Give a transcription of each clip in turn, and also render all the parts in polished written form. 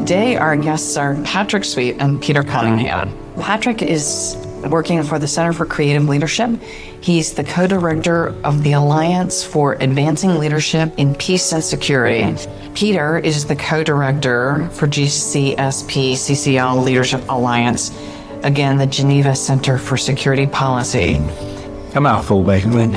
Today, our guests are Patrick Sweet and Peter Cunningham. Patrick is working for the Center for Creative Leadership. He's the co-director of the Alliance for Advancing Leadership in Peace and Security. Peter is the co-director for GCSP CCL Leadership Alliance, again, the Geneva Center for Security Policy. A mouthful, basically.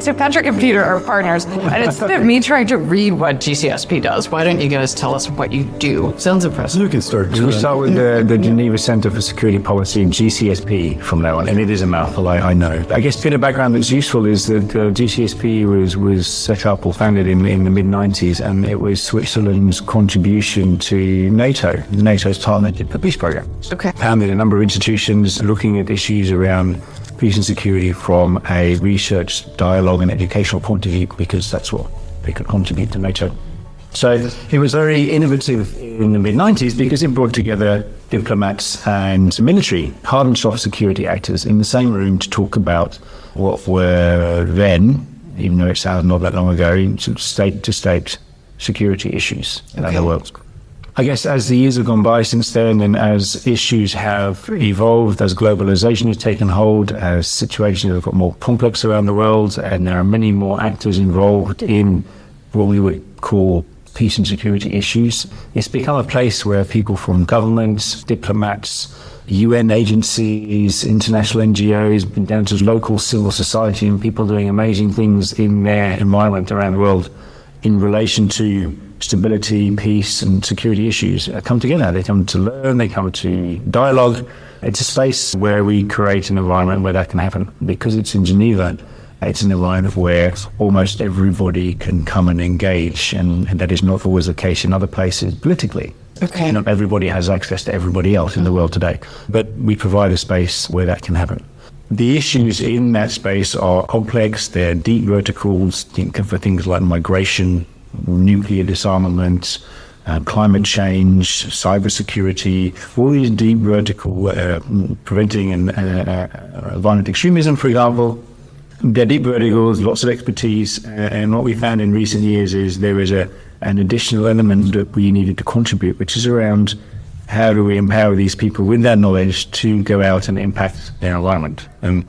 So Patrick and Peter are partners, and instead of me trying to read what GCSP does, why don't you guys tell us what you do? Sounds impressive. You can start. We start with the Geneva Center for Security Policy, GCSP, from now on, and it is a mouthful, I know. I guess a bit of background that's useful is that GCSP was set up or founded in the mid-90s, and it was Switzerland's contribution to NATO's Partnership for Peace Program. Okay. Founded a number of institutions looking at issues around peace and security from a research, dialogue and educational point of view, because that's what they could contribute to NATO. So it was very innovative in the mid-90s because it brought together diplomats and military, hard and soft security actors in the same room to talk about what were then, even though it sounds not that long ago, state-to-state security issues around the world. I guess as the years have gone by since then, and as issues have evolved, as globalization has taken hold, as situations have got more complex around the world, and there are many more actors involved in what we would call peace and security issues, it's become a place where people from governments, diplomats, UN agencies, international NGOs, down to local civil society, and people doing amazing things in their environment around the world in relation to stability, peace and security issues come together. They come to learn, they come to dialogue. It's a space where we create an environment where that can happen. Because it's in Geneva, it's an environment where almost everybody can come and engage, and that is not always the case in other places politically. Okay. Not everybody has access to everybody else in the world today, but we provide a space where that can happen. The issues in that space are complex, they're deep verticals, think for things like migration, nuclear disarmament, climate change, cybersecurity, all these deep vertical, preventing and violent extremism, for example. They're deep verticals, lots of expertise, and what we found in recent years is there is an additional element that we needed to contribute, which is around how do we empower these people with that knowledge to go out and impact their environment. And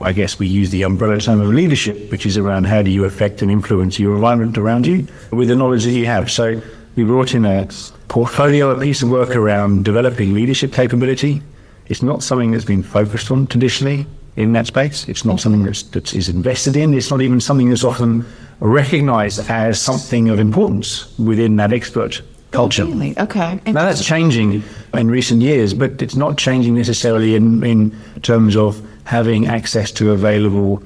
I guess we use the umbrella term of leadership, which is around how do you affect and influence your environment around you with the knowledge that you have. So we brought in a portfolio, a piece of work around developing leadership capability. It's not something that's been focused on traditionally in that space. It's not something that is invested in. It's not even something that's often recognized as something of importance within that expert culture. Really? Okay. Now that's changing in recent years, but it's not changing necessarily in terms of having access to available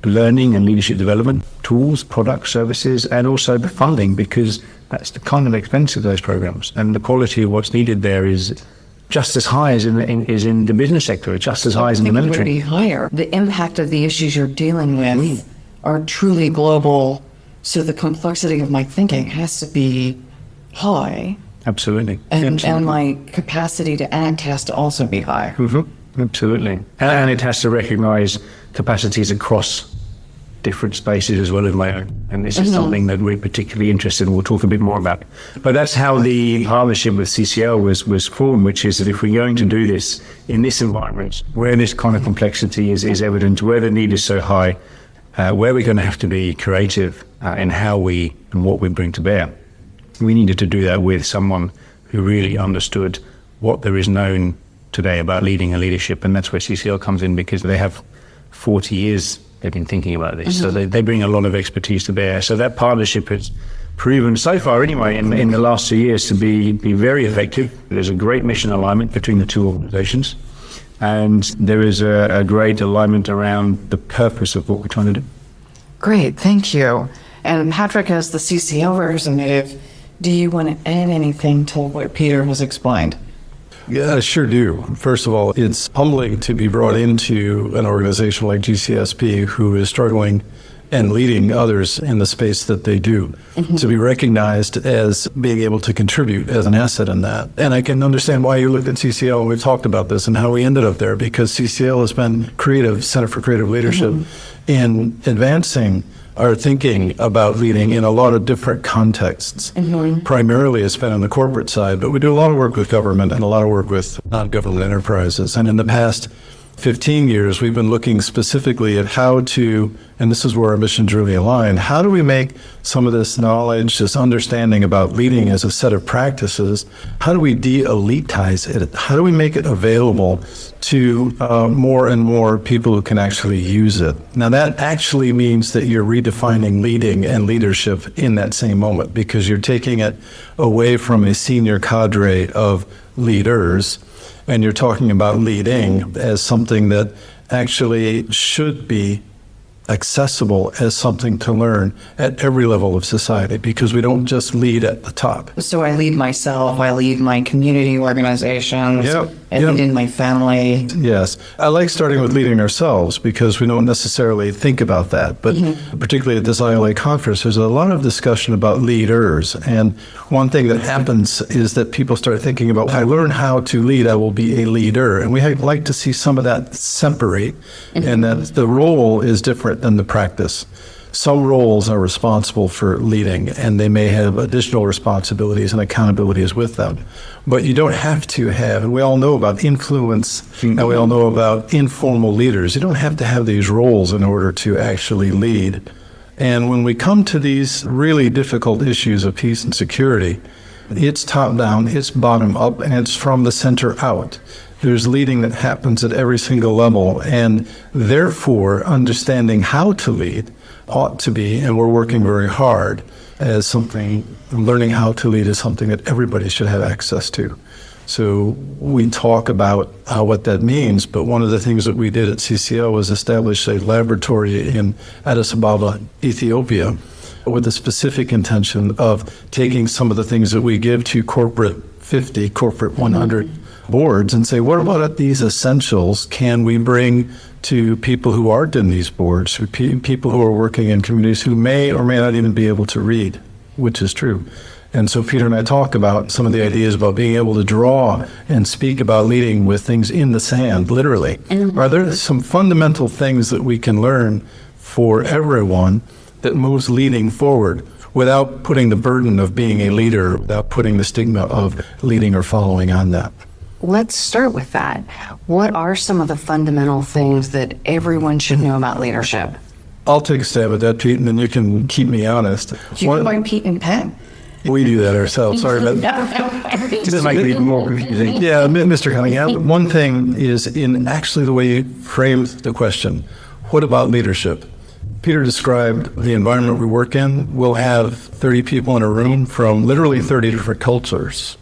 learning and leadership development tools, products, services, and also the funding, because that's the kind of expense of those programs. And the quality of what's needed there is just as high as in the business sector, just as high as in the military. It would be higher. The impact of the issues you're dealing with are truly global, so the complexity of my thinking has to be high. Absolutely. And my capacity to act has to also be high. Mm-hmm. Absolutely. And it has to recognize capacities across different spaces as well as my own. And this is something that we're particularly interested in. We'll talk a bit more about. But that's how the partnership with CCL was formed, which is that if we're going to do this in this environment, where this kind of complexity is evident, where the need is so high, where we're going to have to be creative in how we and what we bring to bear, we needed to do that with someone who really understood what there is known today about leading and leadership. And that's where CCL comes in, because they have 40 years they've been thinking about this. So they bring a lot of expertise to bear. So that partnership has proven so far anyway in the last 2 years to be very effective. There's a great mission alignment between the two organizations. And there is a great alignment around the purpose of what we're trying to do. Great, thank you. And Patrick, as the CCL representative, do you want to add anything to what Peter has explained? Yeah, I sure do. First of all, it's humbling to be brought into an organization like GCSP, who is struggling and leading others in the space that they do, to be recognized as being able to contribute as an asset in that. And I can understand why you looked at CCL. We've talked about this and how we ended up there, because CCL has been Center for Creative Leadership in advancing are thinking about leading in a lot of different contexts. Primarily it's been on the corporate side, but we do a lot of work with government and a lot of work with non-government enterprises. And in the past 15 years, we've been looking specifically at how to, and this is where our missions really align, how do we make some of this knowledge, this understanding about leading as a set of practices, how do we de-elitize it? How do we make it available to more and more people who can actually use it? Now, that actually means that you're redefining leading and leadership in that same moment, because you're taking it away from a senior cadre of leaders, and you're talking about leading as something that actually should be accessible as something to learn at every level of society, because we don't just lead at the top. So I lead myself, I lead my community organizations, Yep. I lead in my family. Yes. I like starting with leading ourselves because we don't necessarily think about that. But particularly at this ILA conference, there's a lot of discussion about leaders. And one thing that happens is that people start thinking about, when I learn how to lead, I will be a leader. And we like to see some of that separate, and that the role is different than the practice. Some roles are responsible for leading, and they may have additional responsibilities and accountabilities with them. But you don't have to have, and we all know about influence, and we all know about informal leaders. You don't have to have these roles in order to actually lead. And when we come to these really difficult issues of peace and security, it's top down, it's bottom up, and it's from the center out. There's leading that happens at every single level, and therefore understanding how to lead ought to be, and we're working very hard as something, learning how to lead is something that everybody should have access to. So we talk about what that means, but one of the things that we did at CCO was establish a laboratory in Addis Ababa, Ethiopia, with the specific intention of taking some of the things that we give to corporate 50, corporate 100 boards and say, what about these essentials can we bring to people who aren't in these boards, people who are working in communities who may or may not even be able to read, which is true. And so Peter and I talk about some of the ideas about being able to draw and speak about leading with things in the sand, literally. Are there some fundamental things that we can learn for everyone that moves leading forward without putting the burden of being a leader, without putting the stigma of leading or following on that? Let's start with that. What are some of the fundamental things that everyone should know about leadership? I'll take a stab at that, Pete, and then you can keep me honest. You can find Pete and Pen. We do that ourselves. Sorry about that. This might be even more confusing. Yeah, Mr. Cunningham, one thing is in actually the way you framed the question, what about leadership? Peter described the environment we work in. We'll have 30 people in a room from literally 30 different cultures.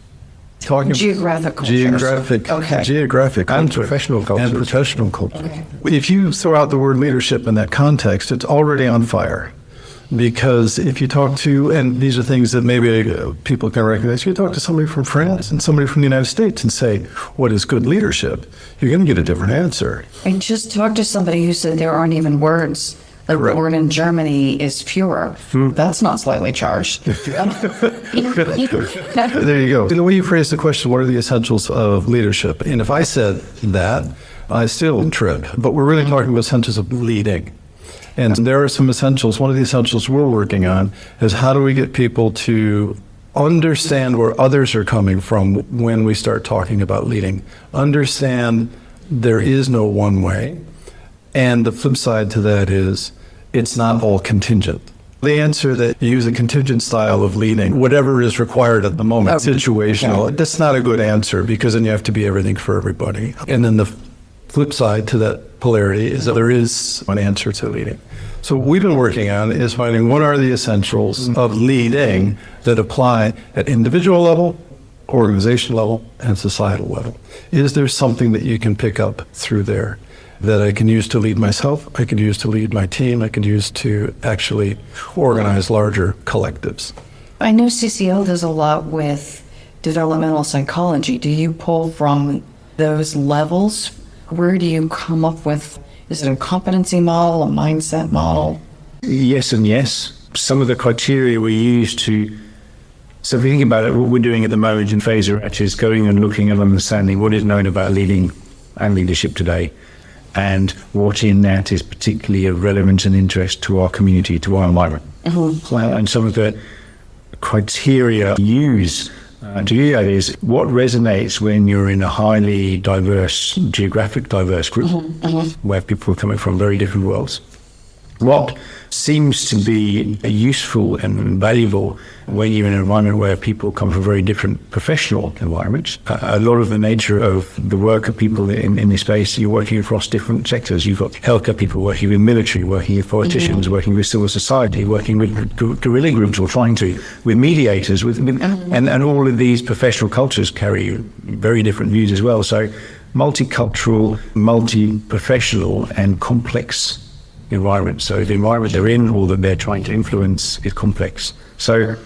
Geographic cultures. Geographic And culture. professional cultures. And professional culture. Okay. If you throw out the word leadership in that context, it's already on fire. Because if you talk to, and these are things that maybe people can recognize, you talk to somebody from France and somebody from the United States and say, what is good leadership? You're going to get a different answer. I just talked to somebody who said there aren't even words. Like the Correct. word in Germany is Führer. That's not slightly charged. There you go. The way you phrase the question, what are the essentials of leadership? And if I said that, I still trip. But we're really talking about essentials of leading. And there are some essentials. One of the essentials we're working on is how do we get people to understand where others are coming from when we start talking about leading. Understand there is no one way. And the flip side to that is it's not all contingent. The answer that you use a contingent style of leading, whatever is required at the moment, situational, that's not a good answer because then you have to be everything for everybody. And then the flip side to that polarity is that there is an answer to leading. So what we've been working on is finding what are the essentials of leading that apply at individual level, organization level, and societal level. Is there something that you can pick up through there that I can use to lead myself, I can use to lead my team, I can use to actually organize larger collectives? I know CCL does a lot with developmental psychology. Do you pull from those levels? Where do you come up with, is it a competency model, a mindset model? Yes and yes. Some of the criteria we use to, so if you think about it, what we're doing at the moment in Phaser Ratch is going and looking and understanding what is known about leading and leadership today. and what in that is particularly of relevance and interest to our community, to our environment. And some of the criteria used to do that is what resonates when you're in a highly diverse, geographic diverse group, where people are coming from very different worlds. What seems to be useful and valuable when you're in an environment where people come from very different professional environments. A lot of the nature of the work of people in this space, you're working across different sectors. You've got healthcare people working with military, working with politicians, working with civil society, working with guerrilla groups, or trying to, with mediators, and all of these professional cultures carry very different views as well. So multicultural, multi-professional and complex environment. So the environment they're in or that they're trying to influence is complex. So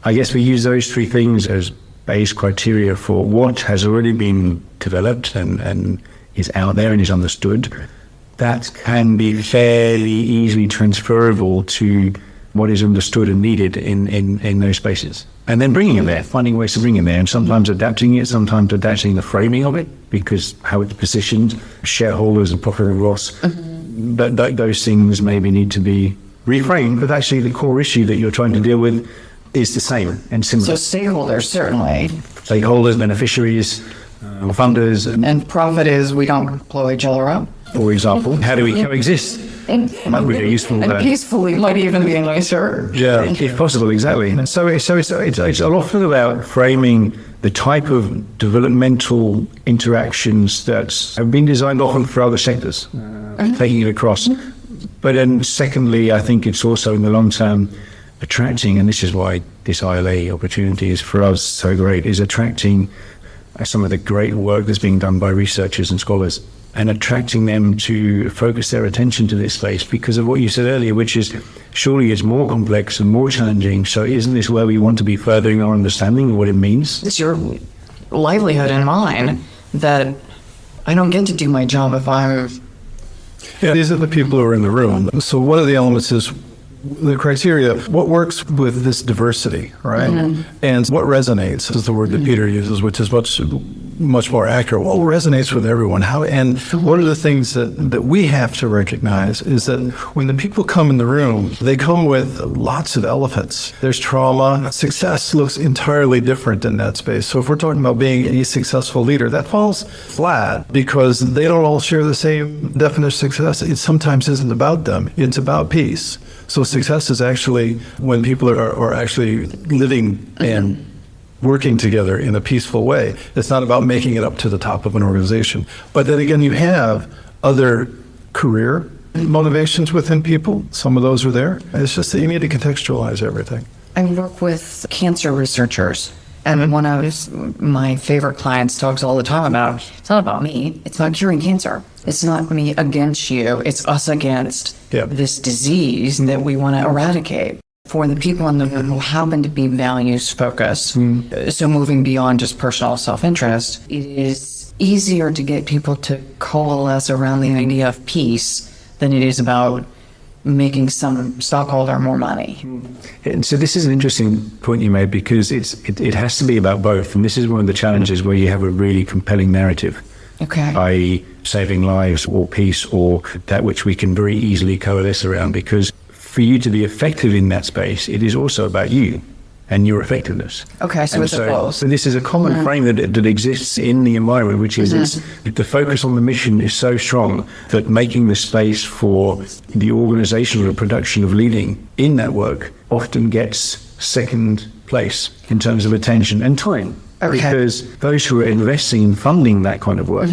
I guess we use those three things as base criteria for what has already been developed and is out there and is understood. That can be fairly easily transferable to what is understood and needed in those spaces. And then bringing it there, finding ways to bring it there, and sometimes adapting it, sometimes adapting the framing of it, because how it's positioned, shareholders and profit and loss, those things maybe need to be reframed, but actually the core issue that you're trying to deal with is the same and similar. So stakeholders, certainly. Stakeholders, beneficiaries, funders. And profit is we don't blow each other up. For example, how do we coexist? Might be really useful. And peacefully might even be nicer. Yeah, if possible, exactly. And so it's often about framing the type of developmental interactions that have been designed often for other sectors, taking it across. But then secondly, I think it's also in the long term attracting, and this is why this ILA opportunity is for us so great, is attracting some of the great work that's being done by researchers and scholars, and attracting them to focus their attention to this space because of what you said earlier, which is surely it's more complex and more challenging. So isn't this where we want to be furthering our understanding of what it means? It's your livelihood and mine that I don't get to do my job if I'm... Yeah, these are the people who are in the room. So one of the elements is the criteria, what works with this diversity, right? And what resonates is the word that Peter uses, which is much more accurate. What resonates with everyone? How? And one of the things that we have to recognize is that when the people come in the room, they come with lots of elephants. There's trauma. Success looks entirely different in that space. So if we're talking about being a successful leader, that falls flat because they don't all share the same definition of success. It sometimes isn't about them. It's about peace. So success is actually when people are actually living and working together in a peaceful way. It's not about making it up to the top of an organization. But then again, you have other career motivations within people. Some of those are there. It's just that you need to contextualize everything. I work with cancer researchers. And one of my favorite clients talks all the time about, it's not about me, it's about curing cancer. It's not me against you, it's us against this disease that we want to eradicate. For the people in the room who happen to be values focused, so moving beyond just personal self-interest, it is easier to get people to coalesce around the idea of peace than it is about making some stockholder more money. And so this is an interesting point you made because it has to be about both. And this is one of the challenges where you have a really compelling narrative. Okay. i.e. saving lives or peace or that which we can very easily coalesce around, because for you to be effective in that space, it is also about you and your effectiveness. Okay, so it's both. So this is a common frame that exists in the environment, which is the focus on the mission is so strong that making the space for the organizational production of leading in that work often gets second place in terms of attention and time. Okay. Because those who are investing in funding that kind of work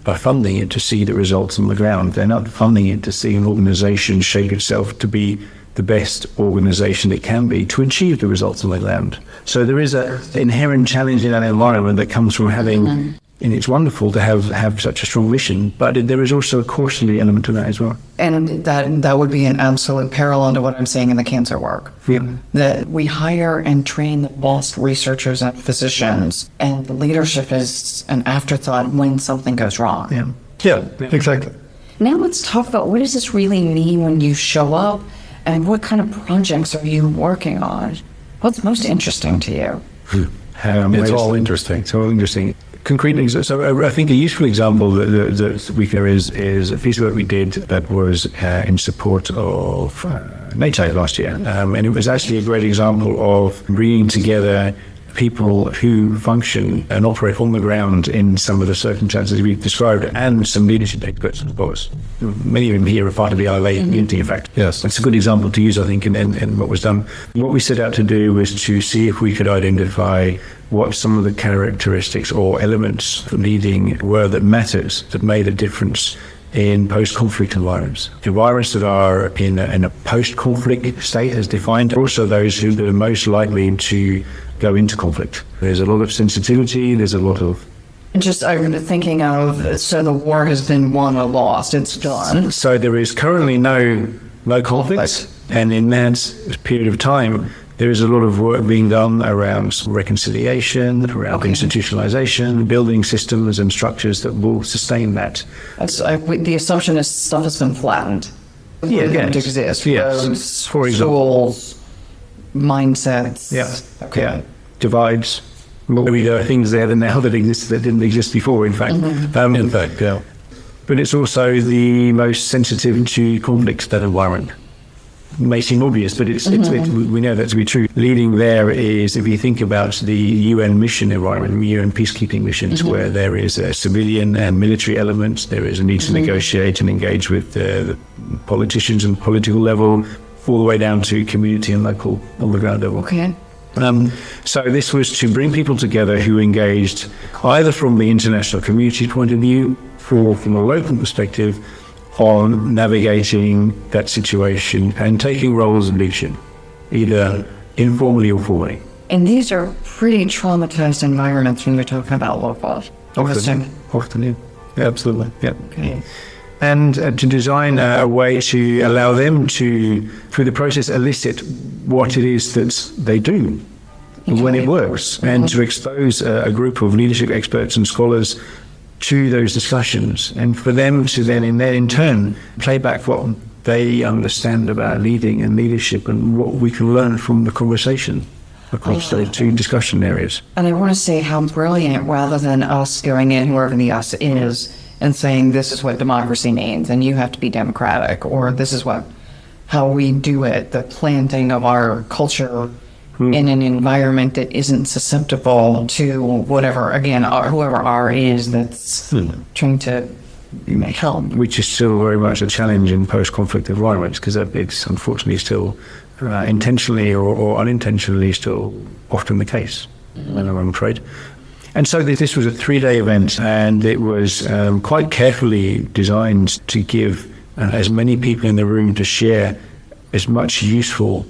are funding it to see the results on the ground. They're not funding it to see an organization shape itself to be the best organization it can be to achieve the results on the ground. So there is an inherent challenge in that environment that comes from having, and it's wonderful to have such a strong mission, but there is also a cautionary element to that as well. And that would be an absolute parallel to what I'm saying in the cancer work. Yeah. That we hire and train the best researchers and physicians, and the leadership is an afterthought when something goes wrong. Yeah, exactly. Now let's talk about what does this really mean when you show up, and what kind of projects are you working on? What's most interesting to you? It's all interesting. It's all interesting. concrete. So I think a useful example that we there is a piece of work we did that was in support of NATO last year, and it was actually a great example of bringing together people who function and operate on the ground in some of the circumstances we've described, and some leadership experts, of course. Many of them here are part of the ILA community, in fact. Yes. It's a good example to use, I think, in what was done. What we set out to do was to see if we could identify what some of the characteristics or elements of leading were that matters, that made a difference in post-conflict environments. Environments that are in a post-conflict state as defined, are also those who are most likely to go into conflict. There's a lot of sensitivity, there's a lot of... Just I'm thinking of, so the war has been won or lost, it's done. So there is currently no conflict, and in that period of time, there is a lot of work being done around reconciliation, around institutionalization, building systems and structures that will sustain that. The assumption is stuff has been flattened. Yeah, It didn't exist. Yes, Roads, for example. schools, mindsets. Yeah. Okay. Yeah. Divides. Maybe there are things there now that exist that didn't exist before, in fact. In fact, yeah. But it's also the most sensitive to conflict, that environment. May seem obvious, but we know that to be true. Leading there is, if you think about the UN mission environment, UN peacekeeping missions, where there is a civilian and military element, there is a need to negotiate and engage with the politicians and political level, all the way down to community and local on the ground level. Okay. So this was to bring people together who engaged either from the international community point of view or from a local perspective on navigating that situation and taking roles of leadership, either informally or formally. And these are pretty traumatized environments when you're talking about local. Often, yeah. Absolutely, yeah. Okay. And to design a way to allow them to, through the process, elicit what it is that they do when it works, and to expose a group of leadership experts and scholars to those discussions, and for them to then in turn play back what they understand about leading and leadership and what we can learn from the conversation across those two discussion areas. And I want to say how brilliant, rather than us going in, whoever the us is, and saying this is what democracy means and you have to be democratic, or this is how we do it, the planting of our culture in an environment that isn't susceptible to whatever, again, whoever R is that's trying to help. Which is still very much a challenge in post-conflict environments, because it's unfortunately still intentionally or unintentionally still often the case, I'm afraid. And so this was a 3-day event, and it was quite carefully designed to give as many people in the room to share as much useful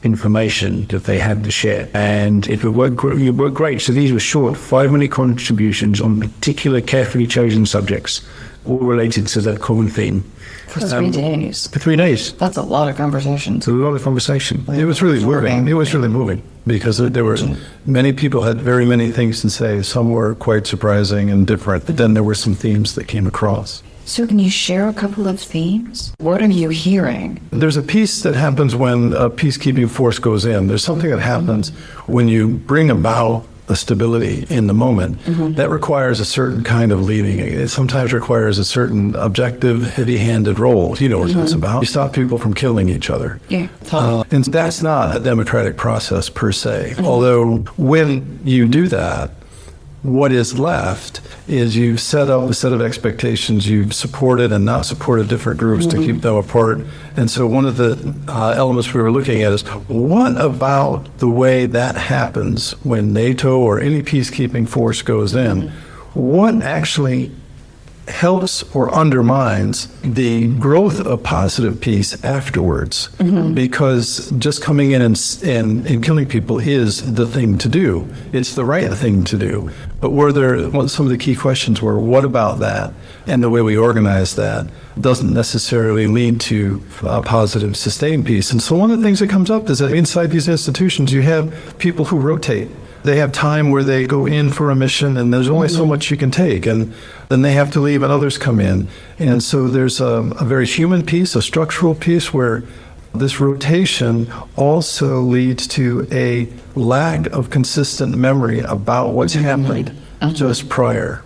information that they had to share. And it would work great. So these were short 5-minute contributions on particular carefully chosen subjects, all related to that common theme. For 3 days. For 3 days. That's a lot of conversations. It's a lot of conversation. It was really moving. It was really moving because there were many people had very many things to say. Some were quite surprising and different. But then there were some themes that came across. So can you share a couple of themes? What are you hearing? There's a piece that happens when a peacekeeping force goes in. There's something that happens when you bring about a stability in the moment that requires a certain kind of leading. It sometimes requires a certain objective, heavy-handed role. You know what it's about. You stop people from killing each other. Yeah. And that's not a democratic process per se. Although when you do that, what is left is you've set up a set of expectations. You've supported and not supported different groups to keep them apart. And so one of the elements we were looking at is, what about the way that happens when NATO or any peacekeeping force goes in? What actually helps or undermines the growth of positive peace afterwards? Because just coming in and killing people is the thing to do. It's the right thing to do. But some of the key questions were, what about that? And the way we organize that doesn't necessarily lead to positive, sustained peace. And so one of the things that comes up is that inside these institutions, you have people who rotate. They have time where they go in for a mission, and there's only so much you can take, and then they have to leave and others come in. And so there's a very human piece, a structural piece, where this rotation also leads to a lack of consistent memory about what's happened. just prior.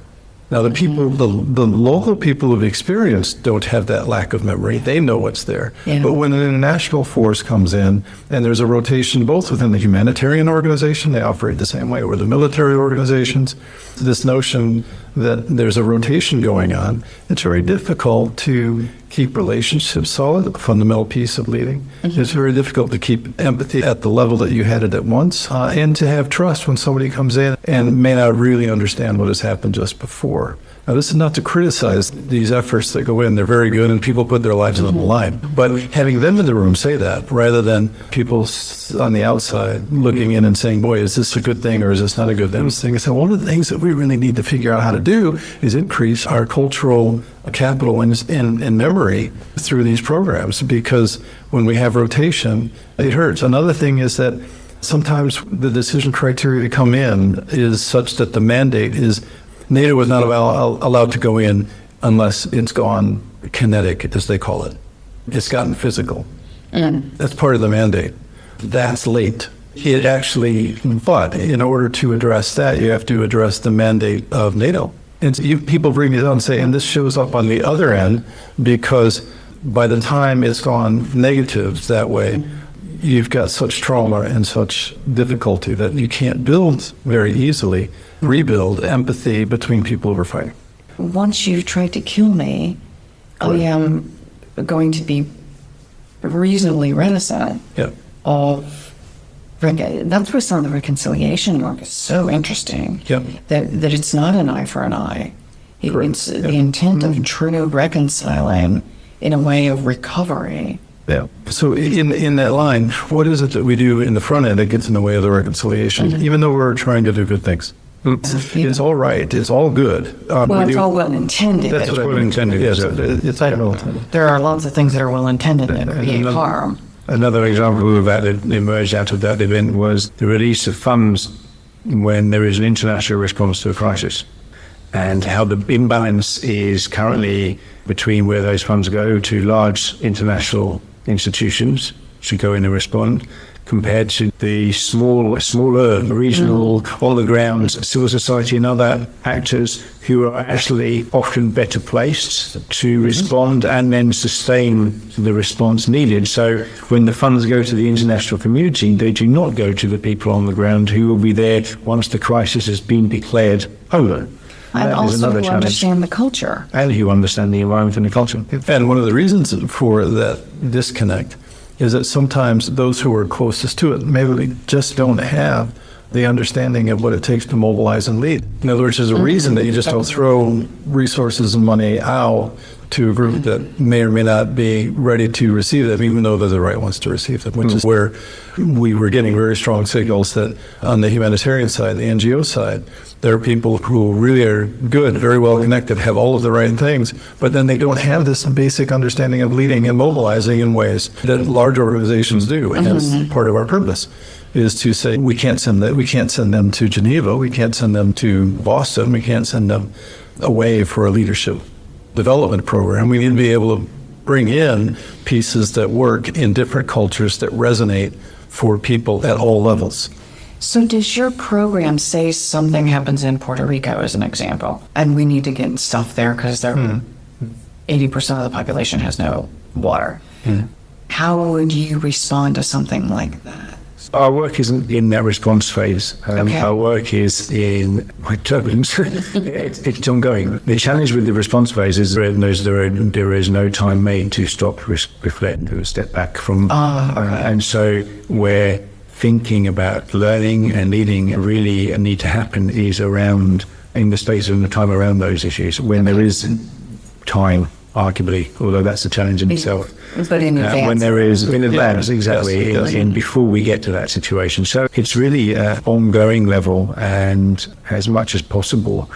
Now, the people, the local people of experience don't have that lack of memory. They know what's there. Yeah. But when an international force comes in and there's a rotation both within the humanitarian organization, they operate the same way, or the military organizations, this notion that there's a rotation going on, it's very difficult to keep relationships solid, a fundamental piece of leading. It's very difficult to keep empathy at the level that you had it at once, and to have trust when somebody comes in and may not really understand what has happened just before. Now, this is not to criticize these efforts that go in. They're very good, and people put their lives on the line. But having them in the room say that, rather than people on the outside looking in and saying, boy, is this a good thing or is this not a good thing? I said, one of the things that we really need to figure out how to do is increase our cultural capital and memory through these programs, because when we have rotation, it hurts. Another thing is that sometimes the decision criteria to come in is such that the mandate is NATO is not allowed to go in unless it's gone kinetic, as they call it. It's gotten physical. That's part of the mandate. That's late. But in order to address that, you have to address the mandate of NATO. And so people bring it up and say, and this shows up on the other end, because by the time it's gone negative that way, you've got such trauma and such difficulty that you can't build very easily, rebuild empathy between people who are fighting. Once you've tried to kill me, I am going to be reasonably reticent of. That's where some of the reconciliation work is so interesting. That it's not an eye for an eye. It's the intent of true reconciling in a way of recovery. Yeah. So in that line, what is it that we do in the front end that gets in the way of the reconciliation, even though we're trying to do good things? It's all right. It's all good. It's all well intended. That's what well intended. Yes, it's well intended. There are lots of things that are well intended that create harm. Another example of that emerged out of that event was the release of funds when there is an international response to a crisis, and how the imbalance is currently between where those funds go to large international institutions to go in and respond, compared to the smaller regional, on-the-ground civil society and other actors who are actually often better placed to respond and then sustain the response needed. So when the funds go to the international community, they do not go to the people on the ground who will be there once the crisis has been declared over. And also who understand the culture. And who understand the environment and the culture. And one of the reasons for that disconnect is that sometimes those who are closest to it maybe just don't have the understanding of what it takes to mobilize and lead. In other words, there's a reason that you just don't throw resources and money out to a group that may or may not be ready to receive them, even though they're the right ones to receive them, which is where we were getting very strong signals that on the humanitarian side, the NGO side, there are people who really are good, very well connected, have all of the right things, but then they don't have this basic understanding of leading and mobilizing in ways that large organizations do. And that's part of our purpose, is to say we can't send them to Geneva, we can't send them to Boston, we can't send them away for a leadership development program. We need to be able to bring in pieces that work in different cultures that resonate for people at all levels. So does your program say something happens in Puerto Rico, as an example, and we need to get stuff there because 80% of the population has no water? How would you respond to something like that? Our work isn't in that response phase. Our work is in turbulence. It's ongoing. The challenge with the response phase is there is no time made to stop, reflect, to step back from. And so we're thinking about learning and leading really need to happen is around, in the space and the time around those issues, when there is time, arguably, although that's a challenge in itself. But in advance. When there is, in advance, exactly, in before we get to that situation. So it's really an ongoing level, and as much as possible,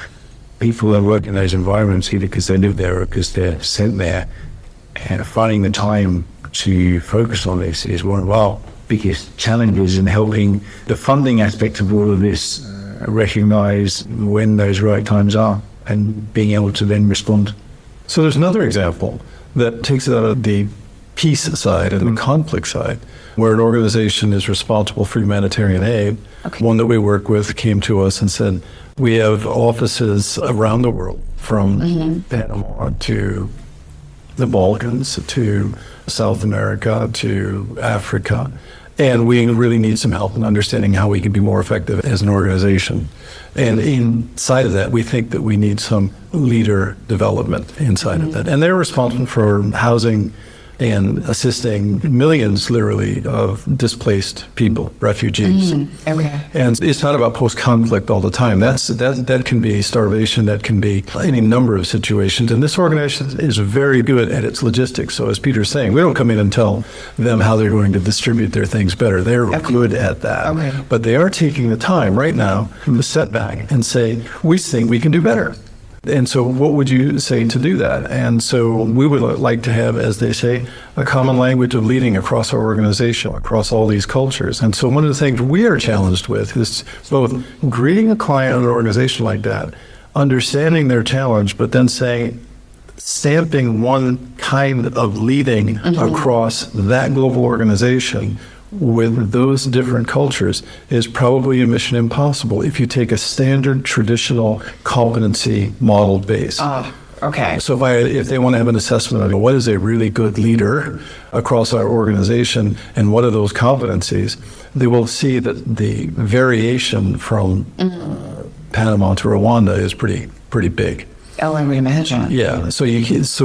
people that work in those environments, either because they live there or because they're sent there, and finding the time to focus on this is one of our biggest challenges in helping the funding aspect of all of this recognize when those right times are and being able to then respond. So there's another example that takes it out of the peace side and the conflict side, where an organization is responsible for humanitarian aid. One that we work with came to us and said, we have offices around the world, from Panama to the Balkans to South America to Africa. And we really need some help in understanding how we can be more effective as an organization. And inside of that, we think that we need some leader development inside of that. And they're responsible for housing and assisting millions, literally, of displaced people, refugees. Okay. And it's not about post-conflict all the time. That can be starvation, that can be any number of situations. And this organization is very good at its logistics. So as Peter's saying, we don't come in and tell them how they're going to distribute their things better. They're good at that. Okay. But they are taking the time right now to set back and say, we think we can do better. And so what would you say to do that? And so we would like to have, as they say, a common language of leading across our organization, across all these cultures. And so one of the things we are challenged with is both greeting a client in an organization like that, understanding their challenge, but then saying, stamping one kind of leading across that global organization with those different cultures is probably a mission impossible if you take a standard traditional competency model base. Okay. So if they want to have an assessment of what is a really good leader across our organization and what are those competencies, they will see that the variation from Panama to Rwanda is pretty big. Oh, I would imagine. Yeah, so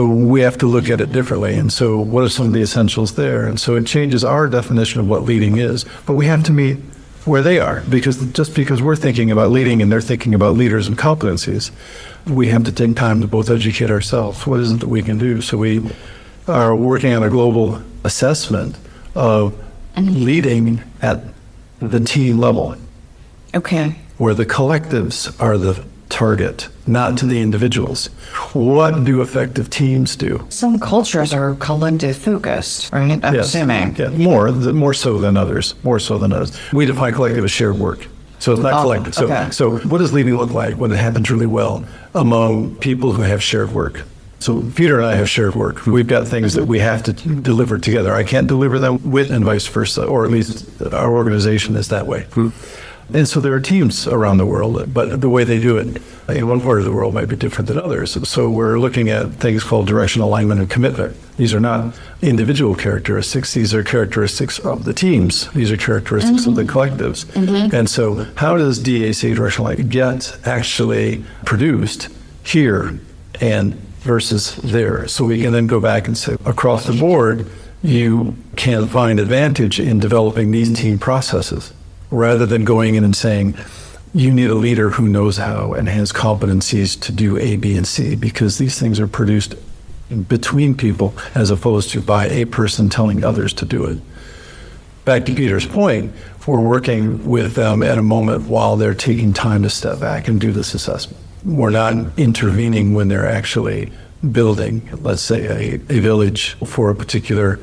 we have to look at it differently. And so what are some of the essentials there? And so it changes our definition of what leading is. But we have to meet where they are, because just because we're thinking about leading and they're thinking about leaders and competencies, we have to take time to both educate ourselves. What is it that we can do? So we are working on a global assessment of leading at the team level. Okay. Where the collectives are the target, not to the individuals. What do effective teams do? Some cultures are collective focused, right? I'm assuming. Yeah, more so than others. We define collective as shared work. So it's not collective. So what does leading look like when it happens really well among people who have shared work? So Peter and I have shared work. We've got things that we have to deliver together. I can't deliver them with and vice versa, or at least our organization is that way. And so there are teams around the world, but the way they do it in one part of the world might be different than others. So we're looking at things called direction, alignment, and commitment. These are not individual characteristics. These are characteristics of the teams. These are characteristics of the collectives. And so how does DAC, directional alignment, get actually produced here and versus there? So we can then go back and say, across the board, you can find advantage in developing these team processes, rather than going in and saying, you need a leader who knows how and has competencies to do A, B, and C, because these things are produced between people as opposed to by a person telling others to do it. Back to Peter's point, we're working with them at a moment while they're taking time to step back and do this assessment. We're not intervening when they're actually building, let's say, a village for a particular,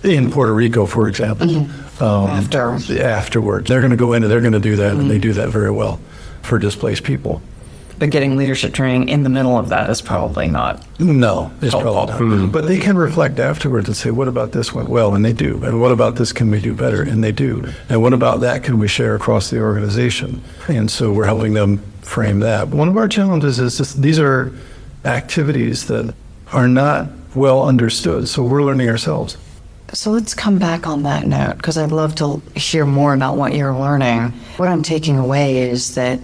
in Puerto Rico, for example. Afterwards. They're going to go in and they're going to do that, and they do that very well for displaced people. But getting leadership training in the middle of that is probably not. No, it's probably not. But they can reflect afterwards and say, what about this went well? And they do. And what about this can we do better? And they do. And what about that can we share across the organization? And so we're helping them frame that. One of our challenges is just, these are activities that are not well understood. So we're learning ourselves. So let's come back on that note, because I'd love to hear more about what you're learning. What I'm taking away is that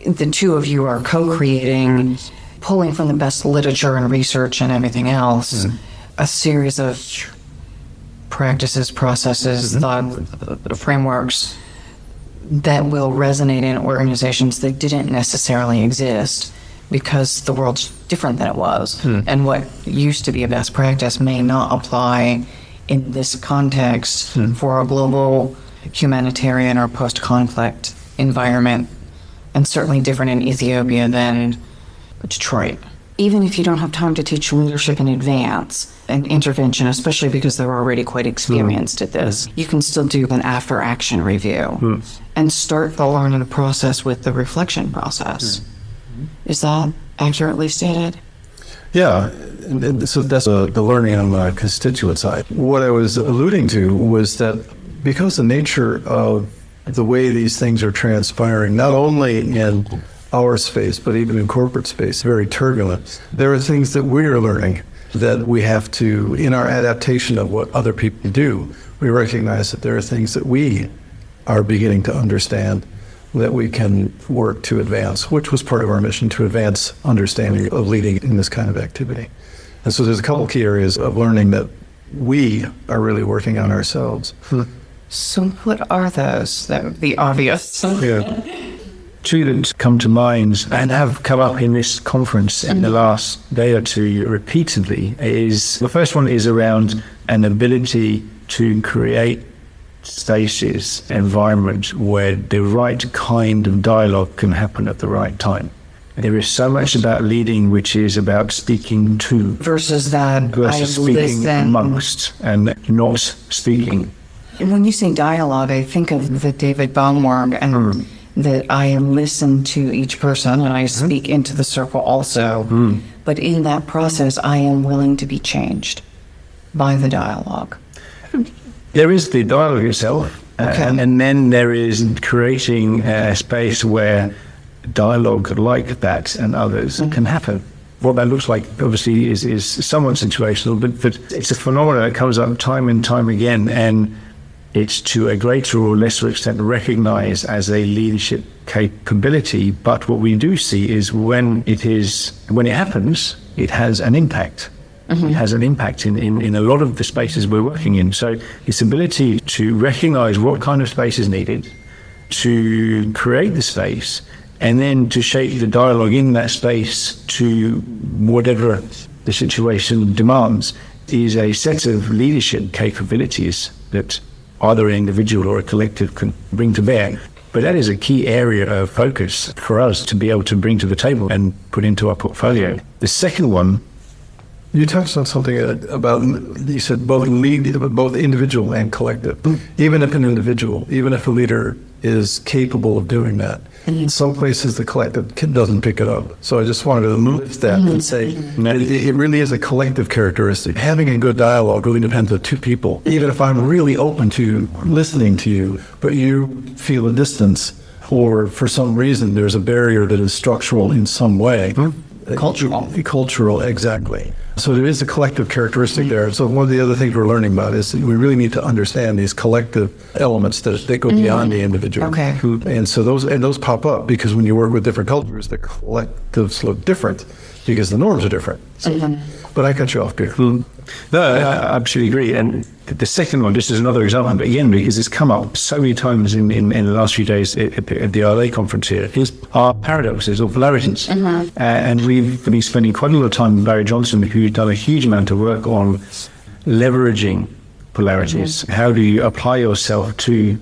the two of you are co-creating, pulling from the best literature and research and everything else, a series of practices, processes, thought, frameworks that will resonate in organizations that didn't necessarily exist, because the world's different than it was. And what used to be a best practice may not apply in this context for a global humanitarian or post-conflict environment, and certainly different in Ethiopia than Detroit. Even if you don't have time to teach leadership in advance and intervention, especially because they're already quite experienced at this, you can still do an after-action review and start the learning process with the reflection process. Is that accurately stated? Yeah, and so that's the learning on the constituent side. What I was alluding to was that because the nature of the way these things are transpiring, not only in our space, but even in corporate space, very turbulent, there are things that we're learning that we have to, in our adaptation of what other people do, we recognize that there are things that we are beginning to understand that we can work to advance, which was part of our mission, to advance understanding of leading in this kind of activity. And so there's a couple key areas of learning that we are really working on ourselves. So what are those? That would be obvious. Yeah. Two that come to mind and have come up in this conference in the last day or two repeatedly is, the first one is around an ability to create spaces, environment where the right kind of dialogue can happen at the right time. There is so much about leading which is about speaking to versus that versus I speaking listen. amongst and not speaking. When you say dialogue, I think of the David Baumgartner and that I listen to each person and I speak into the circle also. But in that process, I am willing to be changed by the dialogue. There is the dialogue itself, and then there is creating a space where dialogue like that and others can happen. What that looks like, obviously, is somewhat situational, but it's a phenomenon that comes up time and time again, and it's to a greater or lesser extent recognized as a leadership capability. But what we do see is when it happens, it has an impact. It has an impact in a lot of the spaces we're working in. So its ability to recognize what kind of space is needed, to create the space, and then to shape the dialogue in that space to whatever the situation demands is a set of leadership capabilities that either an individual or a collective can bring to bear. But that is a key area of focus for us to be able to bring to the table and put into our portfolio. The second one, you touched on something about, you said both individual and collective. Even if a leader is capable of doing that, in some places the collective doesn't pick it up. So I just wanted to lift that and say it really is a collective characteristic. Having a good dialogue really depends on two people. Even if I'm really open to listening to you, but you feel a distance, or for some reason there's a barrier that is structural in some way. Cultural, exactly. So there is a collective characteristic there. So one of the other things we're learning about is that we really need to understand these collective elements that go beyond the individual. Okay. And so those pop up because when you work with different cultures, the collectives look different because the norms are different. So, but I cut you off, Peter. No, I absolutely agree. And the second one, just as another example, but again, because it's come up so many times in the last few days at the RLA conference here, is our paradoxes or polarities. And we've been spending quite a lot of time with Barry Johnson, who's done a huge amount of work on leveraging polarities. How do you apply yourself to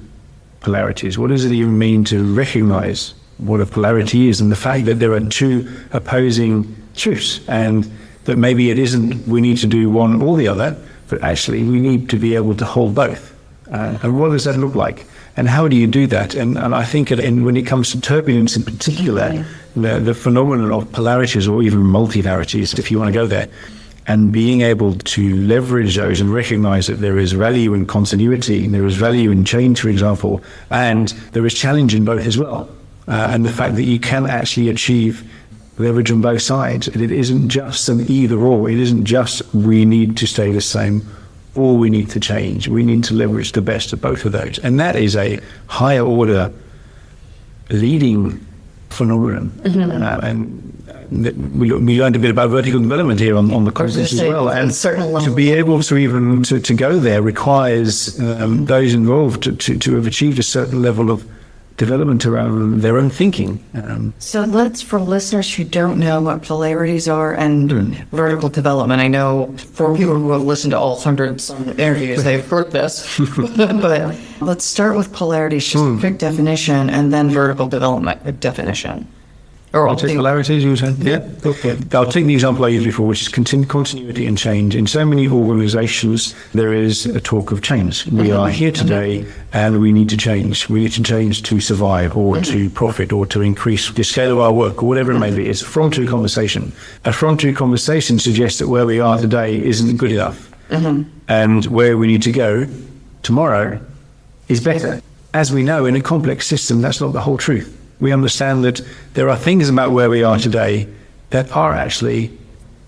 polarities? What does it even mean to recognize what a polarity is and the fact that there are two opposing truths, and that maybe it isn't we need to do one or the other, but actually we need to be able to hold both. And what does that look like? And how do you do that? And I think when it comes to turbulence in particular, the phenomenon of polarities or even multipolarities, if you want to go there, and being able to leverage those and recognize that there is value in continuity, there is value in change, for example, and there is challenge in both as well. And the fact that you can actually achieve leverage on both sides. It isn't just an either or. It isn't just we need to stay the same or we need to change. We need to leverage the best of both of those. And that is a higher order leading phenomenon. And we learned a bit about vertical development here on the conference as well. And to be able to even to go there requires those involved to have achieved a certain level of development around their own thinking. So for listeners who don't know what polarities are and vertical development, I know for people who have listened to all 100 some interviews, they've heard this. But let's start with polarities, just a quick definition, and then vertical development, a definition. Or I'll take polarities, you said? Yeah. Okay. I'll take the example I used before, which is continuity and change. In so many organizations, there is a talk of change. We are here today and we need to change. We need to change to survive or to profit or to increase the scale of our work or whatever it may be. It's a from-to conversation. A from-to conversation suggests that where we are today isn't good enough. And where we need to go tomorrow is better. As we know, in a complex system, that's not the whole truth. We understand that there are things about where we are today that are actually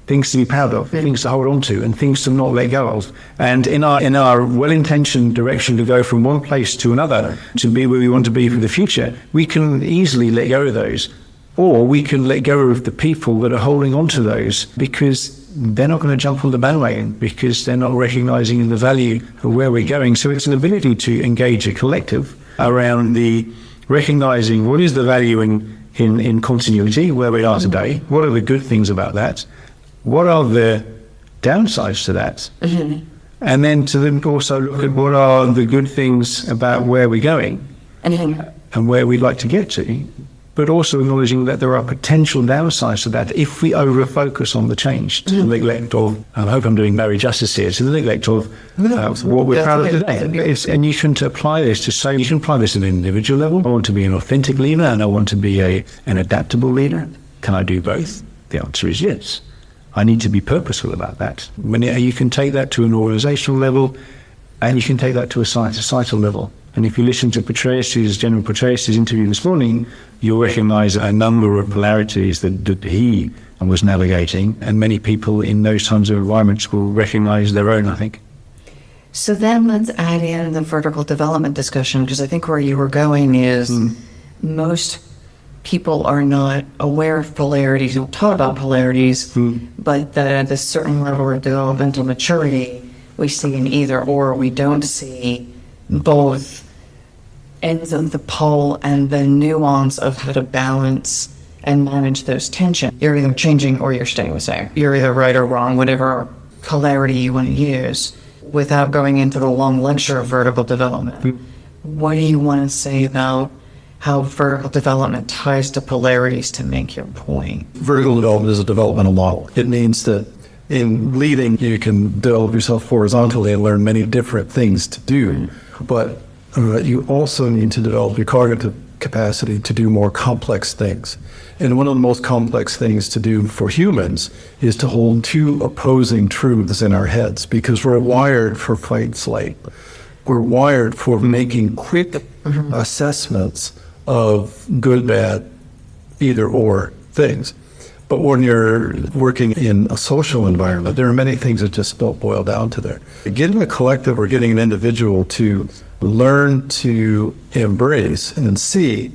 things to be proud of, things to hold on to, and things to not let go of. And in our well-intentioned direction to go from one place to another, to be where we want to be for the future, we can easily let go of those. Or we can let go of the people that are holding on to those because they're not going to jump on the bandwagon, because they're not recognizing the value of where we're going. So it's an ability to engage a collective around the recognizing what is the value in continuity, where we are today, what are the good things about that, what are the downsides to that, and then to then also look at what are the good things about where we're going and where we'd like to get to, but also acknowledging that there are potential downsides to that if we over-focus on the change, to the neglect of, I hope I'm doing Mary justice here, to the neglect of what we're proud of today. And you can apply this to say, you can apply this at an individual level. I want to be an authentic leader and I want to be an adaptable leader. Can I do both? The answer is yes. I need to be purposeful about that. When you can take that to an organizational level and you can take that to a societal level. And if you listen to General Petraeus' interview this morning, you'll recognize a number of polarities that he was navigating, and many people in those kinds of environments will recognize their own, I think. So then let's add in the vertical development discussion, because I think where you were going is most people are not aware of polarities. We'll talk about polarities, but at a certain level of developmental maturity, we see an either or. We don't see both ends of the pole and the nuance of how to balance and manage those tensions. You're either changing or you're staying the same. You're either right or wrong, whatever polarity you want to use, without going into the long lecture of vertical development. What do you want to say about how vertical development ties to polarities to make your point? Vertical development is a developmental model. It means that in leading, you can develop yourself horizontally and learn many different things to do, but you also need to develop your cognitive capacity to do more complex things. And one of the most complex things to do for humans is to hold two opposing truths in our heads, because we're wired for fight flight. We're wired for making quick assessments of good, bad, either or things. But when you're working in a social environment, there are many things that just don't boil down to there. Getting a collective or getting an individual to learn to embrace and see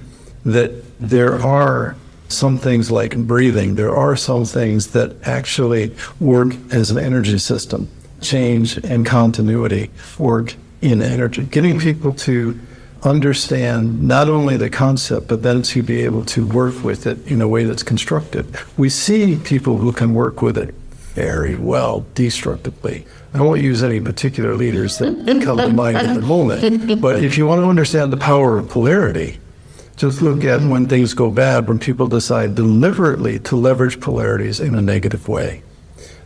that there are some things like breathing, there are some things that actually work as an energy system. Change and continuity work in energy. Getting people to understand not only the concept, but then to be able to work with it in a way that's constructive. We see people who can work with it very well destructively. I won't use any particular leaders that come to mind at the moment, but if you want to understand the power of polarity, just look at when things go bad, when people decide deliberately to leverage polarities in a negative way.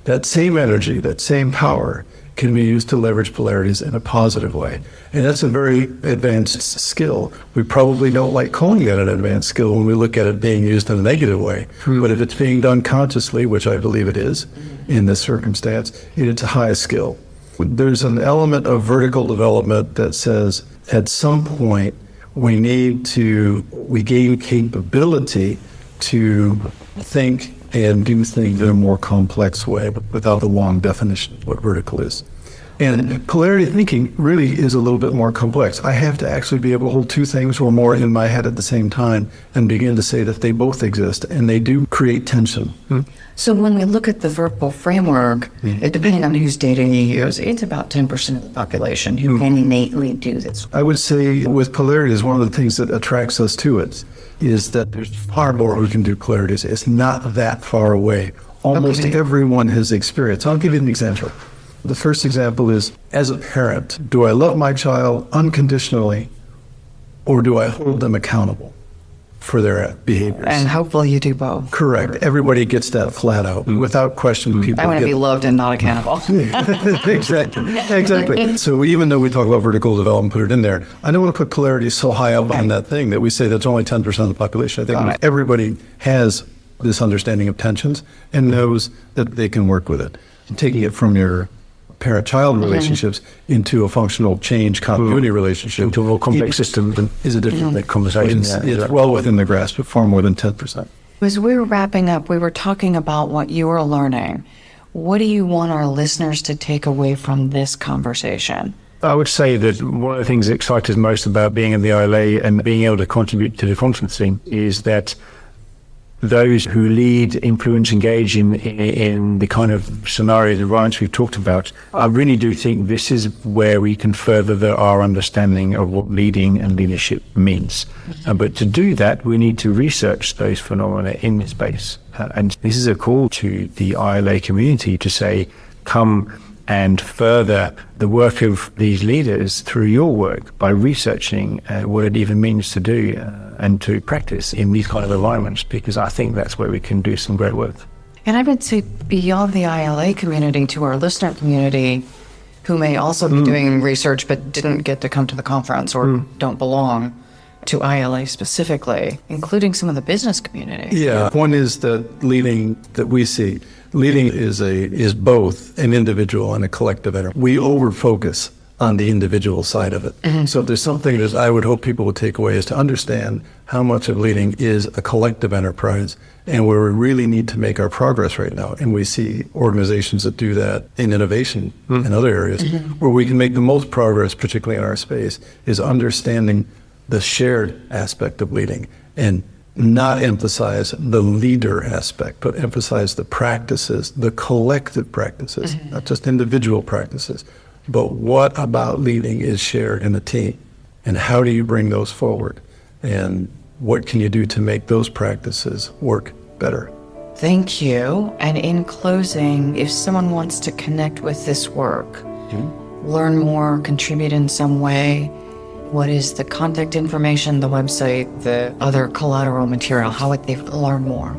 That same energy, that same power can be used to leverage polarities in a positive way. And that's a very advanced skill. We probably don't like calling it an advanced skill when we look at it being used in a negative way. But if it's being done consciously, which I believe it is in this circumstance, it's a high skill. There's an element of vertical development that says at some point we gain capability to think and do things in a more complex way, but without the long definition of what vertical is. And polarity thinking really is a little bit more complex. I have to actually be able to hold two things or more in my head at the same time and begin to say that they both exist, and they do create tension. So when we look at the vertical framework, depending on whose data you use, it's about 10% of the population who can innately do this. I would say with polarities, one of the things that attracts us to it is that there's far more who can do polarities. It's not that far away. Almost everyone has experienced. I'll give you an example. The first example is, as a parent, do I love my child unconditionally or do I hold them accountable? for their behaviors. And hopefully you do both. Correct. Everybody gets that flat out. Without question, people I want to be loved and not accountable. Exactly. So even though we talk about vertical development, put it in there, I don't want to put polarities so high up on that thing that we say that's only 10% of the population. I think everybody has this understanding of tensions and knows that they can work with it. And taking it from your parent-child relationships into a functional change continuity relationship into a more complex system is a different conversation. It's well within the grasp, but far more than 10%. As we were wrapping up, we were talking about what you were learning. What do you want our listeners to take away from this conversation? I would say that one of the things that excites us most about being in the ILA and being able to contribute to the conferencing is that those who lead, influence, engage in the kind of scenarios and environments we've talked about, I really do think this is where we can further our understanding of what leading and leadership means. But to do that, we need to research those phenomena in this space. And this is a call to the ILA community to say, come and further the work of these leaders through your work by researching what it even means to do and to practice in these kind of environments, because I think that's where we can do some great work. And I would say beyond the ILA community to our listener community who may also be doing research but didn't get to come to the conference or don't belong to ILA specifically, including some of the business community. Yeah, one is that leading that we see, leading is both an individual and a collective enterprise. We over-focus on the individual side of it. So if there's something that I would hope people would take away is to understand how much of leading is a collective enterprise and where we really need to make our progress right now. And we see organizations that do that in innovation and other areas where we can make the most progress, particularly in our space, is understanding the shared aspect of leading and not emphasize the leader aspect, but emphasize the practices, the collective practices, not just individual practices. But what about leading is shared in a team? And how do you bring those forward? And what can you do to make those practices work better? Thank you. And in closing, if someone wants to connect with this work, learn more, contribute in some way, what is the contact information, the website, the other collateral material? How would they learn more?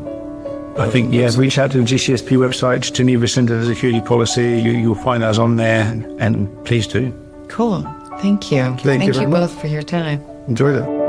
I think, reach out to the GCSP website, Geneva Center for Security Policy. You'll find us on there, and please do. Cool. Thank you. Thank you very both for your time. Enjoy that.